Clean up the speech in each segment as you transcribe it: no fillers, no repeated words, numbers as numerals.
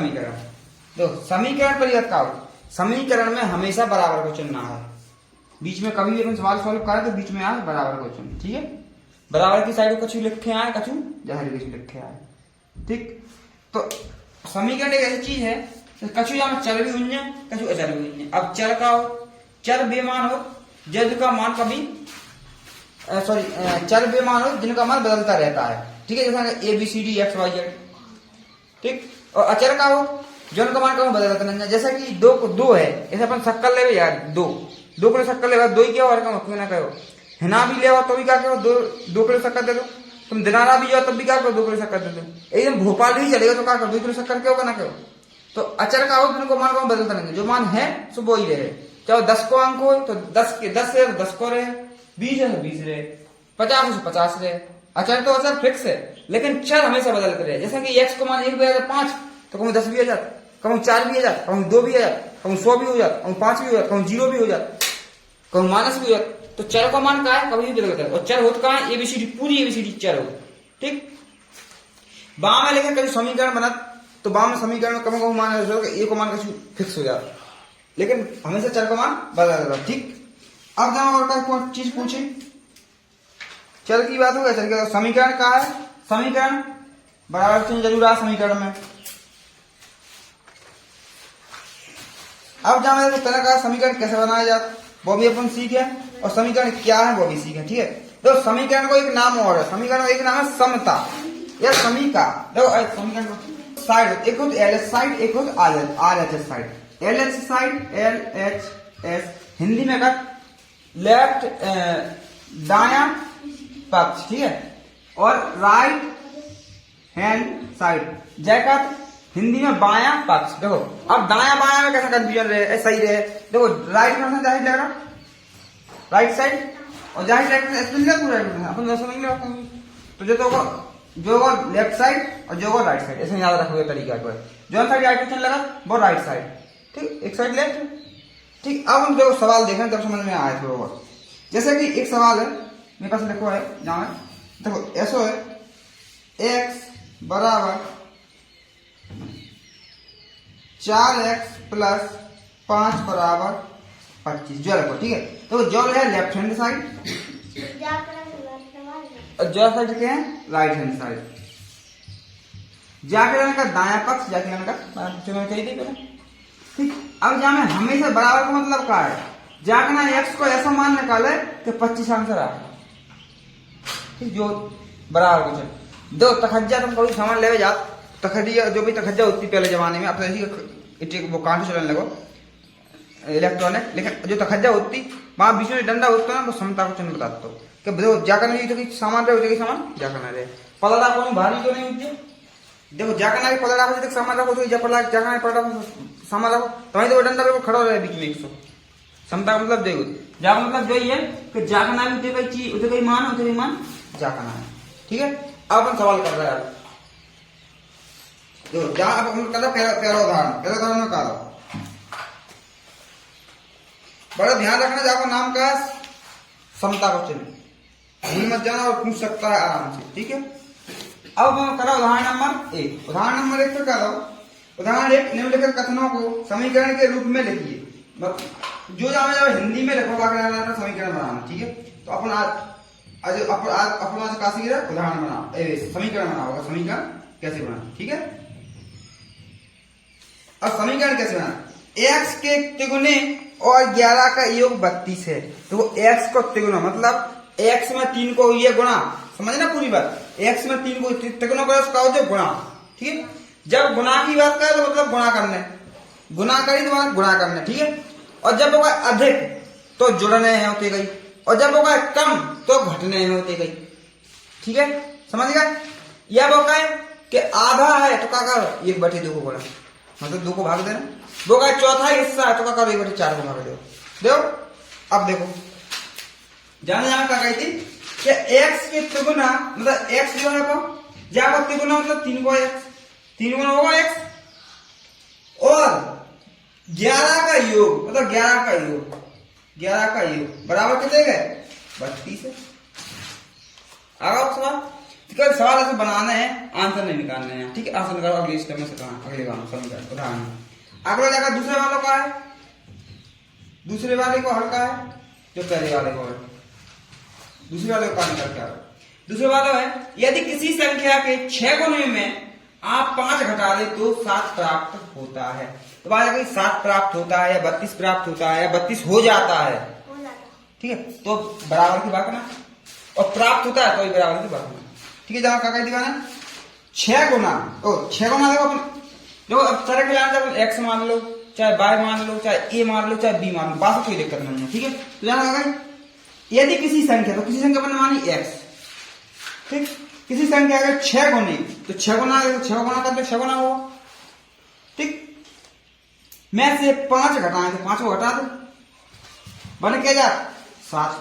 समीकरण। तो समीकरण पर याद करो, समीकरण में हमेशा बराबर को चुनना है। बीच में कभी भी अपन सवाल सॉल्व करें तो बीच में आए बराबर को चुन, ठीक है। बराबर की साइड को कछु लिखे आए, कछु जहर कछु लिखे आए, ठीक। तो समीकरण एक ऐसी चीज है, कछु यहाँ चर भी हुई, कछु अचर भी हुई। अब चर का हो, चर बेमान हो जिनका मान कभी चर बेमान हो जिनका मान बदलता रहता है, ठीक है। जैसे A B C D X Y Z, ठीक। और अचर का हो जो उनका मान कभी बदलता नहीं है। जैसा कि दो है, ऐसे अपन शक्कर ले यार, दो किलो शक्कर ले, दो ही क्या और क्यों ना कहो। हिना भी ले तो भी क्या कहो, दो किलो शक्कर दे दो। तुम दिनारा भी जाओ तब भी क्या करो, 2 किलो शक्कर दे दो। एकदम भोपाल ही चलेगा तो क्या करो, 2 किलो शक्कर क्यों का ना कहो। तो अचर का हो जिनको मान कभी बदलता नहीं है, जो मान है सो वो ही रहे। चाहे 10 को अंक हो तो 10 है तो 10 को रहे, 20 है तो 20 रहे, 50 है तो 50 रहे। अचर तो अचर फिक्स है, लेकिन चर हमेशा बदलते रहे। जैसे कि x को मान 1 भी आ जाए 5 तो कहूँ 10 भी आ जाता, कहूँ 4 भी आ जाता, कहूँ 2 भी आ जाता, कहूँ 100 भी हो जाता, कहूँ 5 भी हो जाता, कहूँ 0 भी हो जाता, कहूँ माइनस भी हो जाता। तो चर का मान क्या है, कभी भी बदलता है। और चर होता कहाँ है, एबीसीडी, पूरी एबीसीडी चर हो, ठीक। बाम में लेकिन कभी समीकरण बना तो बाम में समीकरण में कम मान ए को मान का फिक्स हो जाता, लेकिन हमेशा चर का मान बदल जाता, ठीक। अब जब और चीज पूछे, चर की बात हो गया, चर की समीकरण क्या है, समीकरण बराबर चिन्ह जरूर आ समीकरण में। अब जहाँ पहले कहा समीकरण कैसे बनाया जाता वो भी अपन सीखे, और समीकरण क्या है वो भी सीखे, ठीक है। तो समीकरण को एक नाम और है, समीकरण को एक नाम है समता या समीका। देखो समीकरण को साइड एक होती एल एच साइड, एक होती R H S side. L H side, L H S Hindi में कर लेफ्ट दाया पक्ष, ठीक है। और right hand side jacket Hindi में बाया पक्ष। देखो अब दाया बाया में कैसा कंफ्यूजन रहे, सही रहे। देखो राइट में जाहिर लग रहा राइट साइड, और जाहिर राइट अपन समझ लो। तो जो लेफ्ट साइड और जो राइट साइड, ऐसे याद रखोगे तरीका को। जो साइड राइट क्वेश्चन लगा वो राइट साइड, ठीक। एक साइड लेफ्ट, ठीक। अब हम जो सवाल देखें तब समझ में आए थोड़ा बहुत। जैसे कि एक सवाल है मेरे पास लिखो है, जहाँ देखो ऐसा है x बराबर 4x प्लस 5 बराबर 25 जो रखो, ठीक है। तो जो है लेफ्ट हैंड साइड और जो साइड क्या है राइट हैंड साइड। जाके का दाया पक्ष, जाके का कही थी पहले, ठीक। अब जहाँ में हमेशा बराबर का मतलब क्या है, जाके ना x को ऐसा मान निकाले कि 25 आंसर आ, ठीक। जो बराबर कुछ दो तखज्जा, तुम कभी सामान ले जा तखज्जा, जो भी तखज्जा होती पहले जमाने में, अब तो ऐसी वो कांटे चलने लगो इलेक्ट्रॉनिक, लेकिन जो तखज्जा होती वहां बीच में डंडा होता है, तो समता को चिन्ह बताता हो कि देखो जाकर नहीं तो सामान रहे सामान जाकर ना रहे, पलड़ा को भारी तो नहीं होती। देखो जाकर ना पलड़ा हो सामान रखो तो जाकर पलड़ा सामान रखो तो वहीं तो डंडा पे खड़ा रहे बीच में 100। समता का मतलब देखो, जाकर मतलब जो है कि जाकर ना भी उसे चीज उसे कोई मान जाकर ना है, ठीक है। अब हम सवाल कर रहे हैं, तो जहां अब हम कर पहला उदाहरण में कहा बड़ा ध्यान रखना, जाको नाम का समता को चिन्ह भूल मत जाना और पूछ सकता है आराम से, ठीक है। अब हम करा उदाहरण नंबर 1। उदाहरण नंबर 1 पे करो, उदाहरण 1 निम्नलिखित कथनों को समीकरण के रूप में लिखिए। जो जब हिंदी में लिखोगा समीकरण बनाना, ठीक है। तो अपन आज कहा सीख रहे उदाहरण बनाओ, समीकरण बनाओ, समीकरण कैसे बनाना, ठीक है। अब समीकरण कैसे बनाना, x के तिगुने और 11 का योग 32 है। तो x को तिगुना मतलब x में 3 को ये गुणा, समझना पूरी बात। x में 3 को तिगुना करो उसका हो गुणा, ठीक है। जब गुणा की बात करें तो मतलब गुणा करने, गुणा करी तो गुणा करने, ठीक है। और जब होगा अधिक तो जुड़ने हैं होते गई, और जब होगा कम तो घटने हैं होते गई, ठीक है। समझ गए। यह होगा कि आधा है तो क्या करो 1/2 को गुणा, मतलब 2 को भाग देना। वो का चौथा हिस्सा है तो क्या करो 1/4 को भाग दो। देखो अब देखो जाने क्या कही थी कि x के तिगुना मतलब x जो है को जाको तिगुना मतलब 3 को x, 3 गुना होगा x, और 11 का योग मतलब 11 का योग बराबर कितने गए 32 है। आगे सवाल केवल सवाल ऐसे बनाना है, आंसर नहीं निकालना है, ठीक है। आंसर निकालो अगले स्टेप में से कहा, अगले काम समीकरण उदाहरण। अगला जगह दूसरे वालों का है, दूसरे वाले को हल का है, जो पहले वाले को है, दूसरे वाले को निकाल क्या है। दूसरे वाला है, यदि किसी संख्या के 6 गुने में आप 5 घटा दे तो 7 प्राप्त होता है। तो बात है कि 7 प्राप्त होता है, 32 प्राप्त होता है, 32 हो जाता है, ठीक है। तो बराबर की बात ना, और प्राप्त होता है तो बराबर की बात ना, ठीक है। जहां क्या दीवाना 6 गुना, तो 6 गुना देखो अपन, देखो अब तरह के लाना जब एक्स मान लो, चाहे बाय मान लो, चाहे ए मान लो, चाहे बी मान लो, बात कोई दिक्कत नहीं है, ठीक है। तो जहां यदि किसी संख्या, तो किसी संख्या पर मानी एक्स, ठीक, किसी संख्या के 6 गुने, तो 6 गुना, 6 गुना कर दो, 6 गुना हो, ठीक। मैं से 5 घटाएं तो 5 को घटा दो, बन क्या जा 7,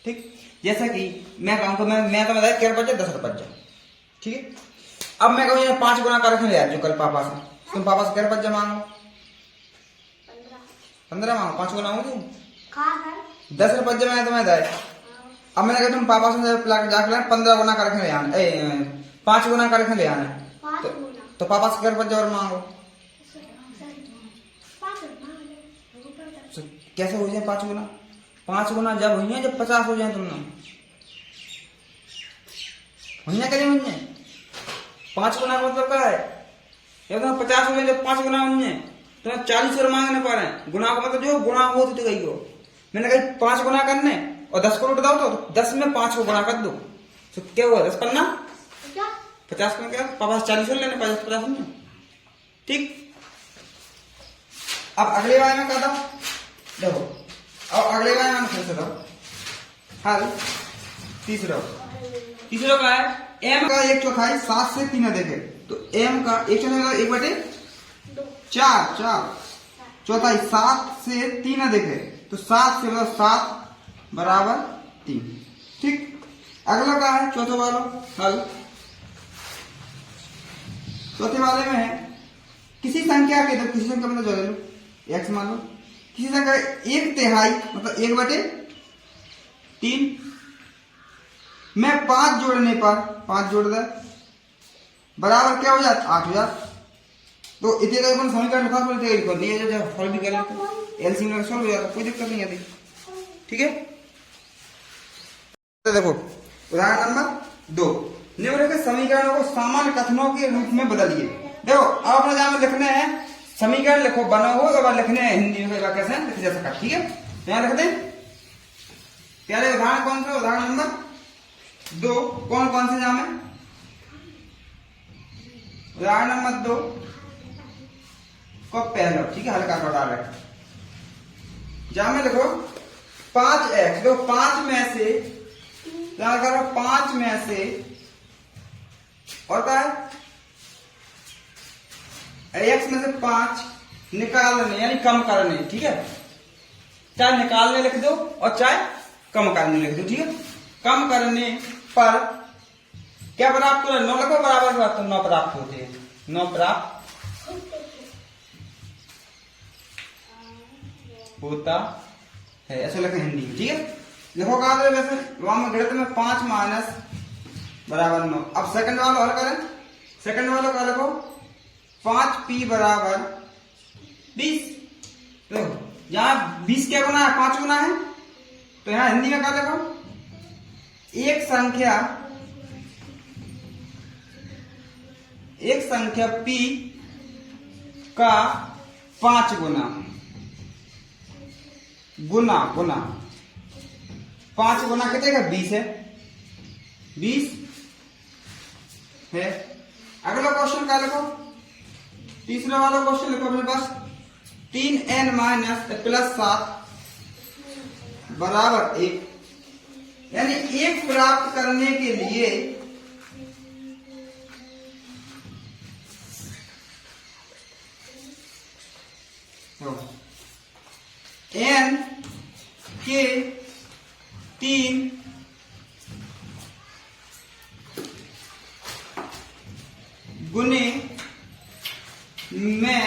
ठीक। जैसा कि मैं कहूं तो मैं तो बताया क्या बचा 10 रुपये, ठीक है। अब मैं कहूँ 5 गुना कर रखे यार, जो कल पापा से, तुम पापा से क्या रुपये मांगो, 15 मांगो, 5 गुना हो 10 रुपये मैं तुम्हें दे। अब मैंने कहा तुम पापा से जाकर 15 गुना करके ले आना, 5 गुना करके ले आना, तो पापा से क्या रुपये और मांगो, तो कैसे हो जाए 5 गुना? 5 गुना जब हुई है जब 50 हो जाए, तुमने हुई करी हुई है। 5 गुना का मतलब क्या है, जब 50 हो जाए जब 5 गुना हुई है, तो 40 और मांगने पा रहे हैं। गुना का मतलब जो गुना हो तो गई हो, मैंने कही 5 गुना करने और 10 को लौट दाओ, तो 10 में 5 को गुणा कर दो, तो क्या हुआ 10 पन्ना 50 में क्या, पापा 40 और लेने 50 में, ठीक। अब अगले बार में कहता हूं, देखो अब अगले बार में फिर से दो हल। तीसरा का है m का 1/4 7 से 3 देखे, तो m का 1/4 1/4 चौथाई 7 से 3 देखे, तो 7 से 7 बराबर 3, ठीक। अगला का है चौथे वाला हल। चौथे वाले में है किसी संख्या के, तो किसी संख्या मतलब जोड़ लो, x मान लो, किसी संख्या 1/3 मतलब 1/3 में 5 जोड़ने पर 5 जोड़ दे बराबर क्या हो जाता 8 हो जाता। तो इतने का समीकरण लिखा लिखो नहीं है, जो सॉल्व भी कर लेते एलसीएम में सॉल्व हो जाता, कोई दिक्कत नहीं आती, ठीक है। तो देखो उदाहरण नंबर 2, निम्नलिखित समीकरणों को सामान्य कथनों के रूप में बदलिए। देखो अब अपने जहां लिखने हैं समीकरण लिखो, बना हो तो लिखने हैं हिंदी में कैसे लिखे जा सकता, ठीक है। यहाँ लिख दें पहले उदाहरण कौन सा, उदाहरण नंबर 2 कौन से जहां में, उदाहरण नंबर 2 को पहला, ठीक है, हल्का सा डाल रखा, जहां में देखो 5x, देखो 5 में से क्या करो, 5 में से और क्या है x में से 5 निकालने यानी कम करने, ठीक है। चाहे निकालने लिख दो और चाहे कम करने लिख दो, ठीक है। कम करने पर क्या प्राप्त हो रहा है, 9 लिखो बराबर बात, तो 9 प्राप्त होते हैं, 9 प्राप्त होता है, ऐसे लिखे हिंदी में, ठीक है। लिखो कहा वैसे वहां में गणित में 5 माइनस बराबर 9। अब सेकंड वाला हल करें, सेकंड वाला का लिखो 5p बराबर 20। देखो यहाँ 20 क्या गुना है, 5 गुना है, तो यहाँ हिंदी में क्या लिखो, एक संख्या p का 5 गुना 5 गुना कितने का 20 है, 20 है। अगला क्वेश्चन क्या लिखो, तीसरा वाला क्वेश्चन लिखो अपने पास 3n माइनस प्लस 7 बराबर 1, यानी 1 प्राप्त करने के लिए n के 3 गुने में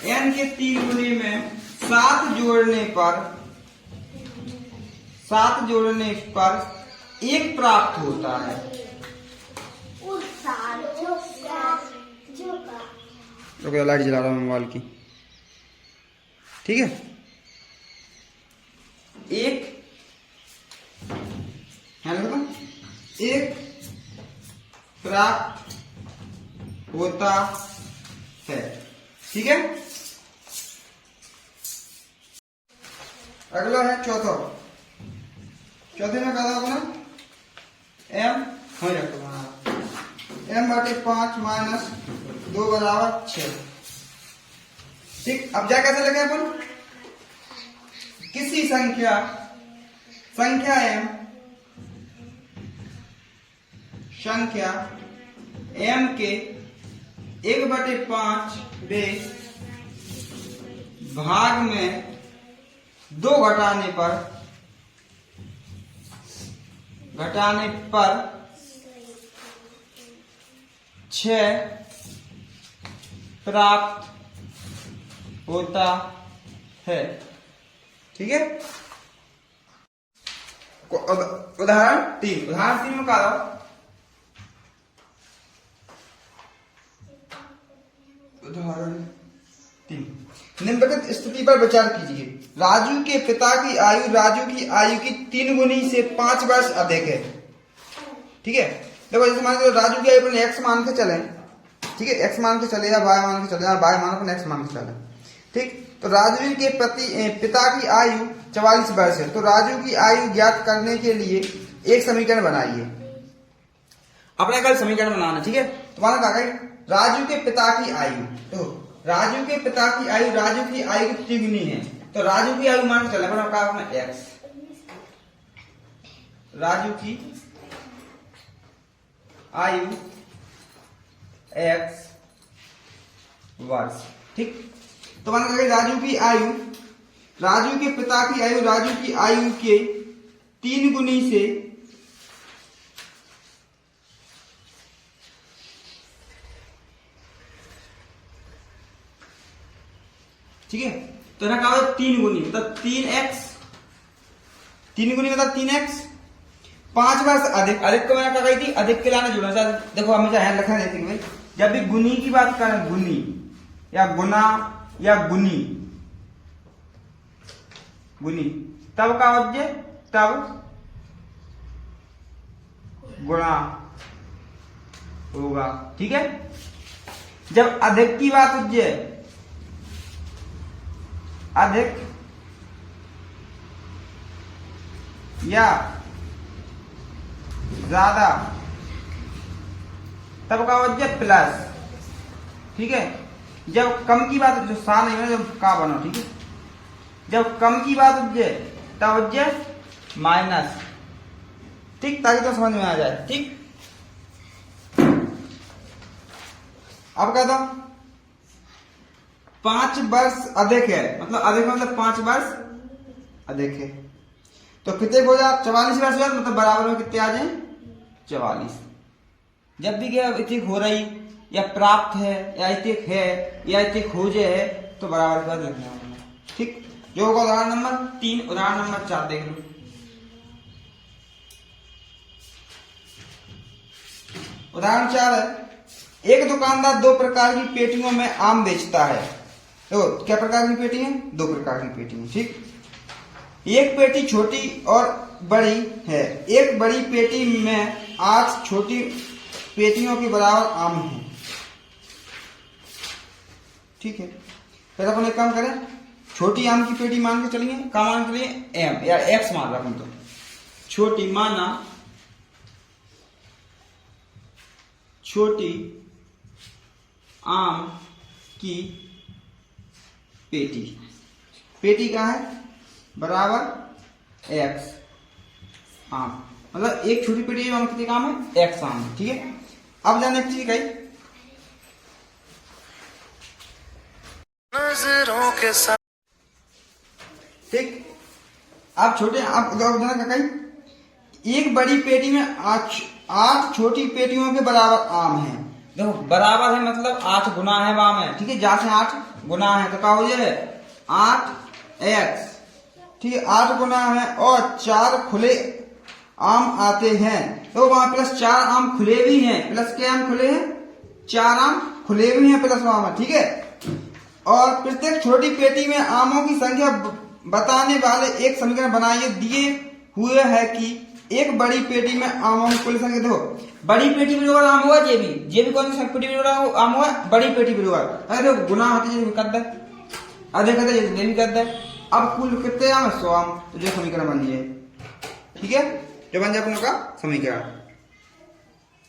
n के 3 गुने में 7 जोड़ने पर एक प्राप्त होता है। रुको लाइट जला रहा हूं मोबाइल की, ठीक है। एक एक प्राप्त होता है, ठीक है। अगला है चौथा। चौथे में कहा अपना m हो रखो m बटे 5 माइनस 2 बराबर 6, ठीक। अब जा कैसे लगे अपन, किसी संख्या m के 1/5 भाग में 2 घटाने पर 6 प्राप्त होता है, ठीक है। उदाहरण 3 में कहा उदाहरण 3, निम्नलिखित स्थिति पर विचार कीजिए। राजू के पिता की आयु राजू की आयु की 3 गुनी से 5 वर्ष अधिक है, ठीक है। देखो जैसे मान लो राजू की आयु पर x मान के चले, ठीक है, x मान के चले या y मान के चले या y मान पर x मान के चले, ठीक। तो राजू के पिता की आयु 44 वर्ष है। तो राजू की आयु ज्ञात करने के लिए एक समीकरण बनाइए। अपने कल समीकरण बनाना, ठीक है। तुम्हारा क्या कहें, राजू के पिता की आयु, तो राजू के पिता की आयु राजू की आयु की 3 गुनी है। तो राजू की आयु मान के चले अपना x, राजू की आयु x वर्ष, ठीक। तो मान लो राजू की आयु राजू के पिता की आयु राजू की आयु के 3 गुनी से ठीक है। तो ना कहा 3 गुनी मतलब 3x, 3 गुनी मतलब 3x 5 वर्ष अधिक। अधिक को मैंने कहा थी अधिक के लाना जुड़ा। देखो हमेशा ध्यान रखना देखेंगे भाई, जब भी गुनी की बात करें, गुनी या गुना या गुनी तब का वजह तब गुणा होगा, ठीक है। जब अधिक की बात हो, अधिक या ज्यादा तब का वजह प्लस, ठीक है। जब कम की बात जो सा नहीं है जब का बनो, ठीक है। जब कम की बात हो तब वजह माइनस, ठीक, ताकि तो समझ में आ जाए, ठीक। अब कहता हूं 5 वर्ष अधिक है, मतलब अधिक मतलब 5 वर्ष अधिक है। तो कितने हो जाए 44 वर्ष हो जाए, मतलब बराबर में कितने आ जाए 44। जब भी क्या इतिक हो रही या प्राप्त है या इतिक है या इतिक हो जाए तो बराबर का लगना होगा, ठीक। जो होगा उदाहरण नंबर 3। उदाहरण नंबर 4 देख लो। उदाहरण 4 है, एक दुकानदार 2 प्रकार की पेटियों में आम बेचता है। तो क्या प्रकार की पेटी है, 2 प्रकार की पेटी है, ठीक। एक पेटी छोटी और बड़ी है। एक बड़ी पेटी में 8 छोटी पेटियों के बराबर आम है, ठीक है। फिर अपन एक काम करें, छोटी आम की पेटी मान के चलिए, क्या मान के लिए m या x मान रहा हूं। तो छोटी माना छोटी आम की पेटी, पेटी क्या है बराबर x आम, मतलब एक छोटी पेटी आम कितनी काम है x आम, ठीक है। अब जाने की चीज कही नजरों के साथ, ठीक। अब छोटे आप कही एक बड़ी पेटी में 8 छोटी पेटियों के बराबर आम है। देखो बराबर है मतलब 8 गुना है वाम है, ठीक है। जहां से 8 गुना है तो क्या हो जाए 8x, ठीक है। 8 गुना है और 4 खुले आम आते हैं, तो वहां प्लस 4 आम खुले भी हैं, प्लस के आम खुले हैं, 4 आम खुले भी हैं प्लस वहां में, ठीक है। और प्रत्येक छोटी पेटी में आमों की संख्या बताने वाले एक समीकरण बनाइए। दिए हुए है कि एक बड़ी पेटी में आमों की कुल संख्या, देखो बड़ी पेटी में आम हुआ, जेबी कौन सी पेटी में आम हुआ, बड़ी पेटी में हुआ। अरे गुना होते कर दे, आधे कहते ये भी कर दे। अब कुल कितने आम है, 100 आम, तो जो समीकरण बन जाए, ठीक है, जो बन जाए अपन का समीकरण।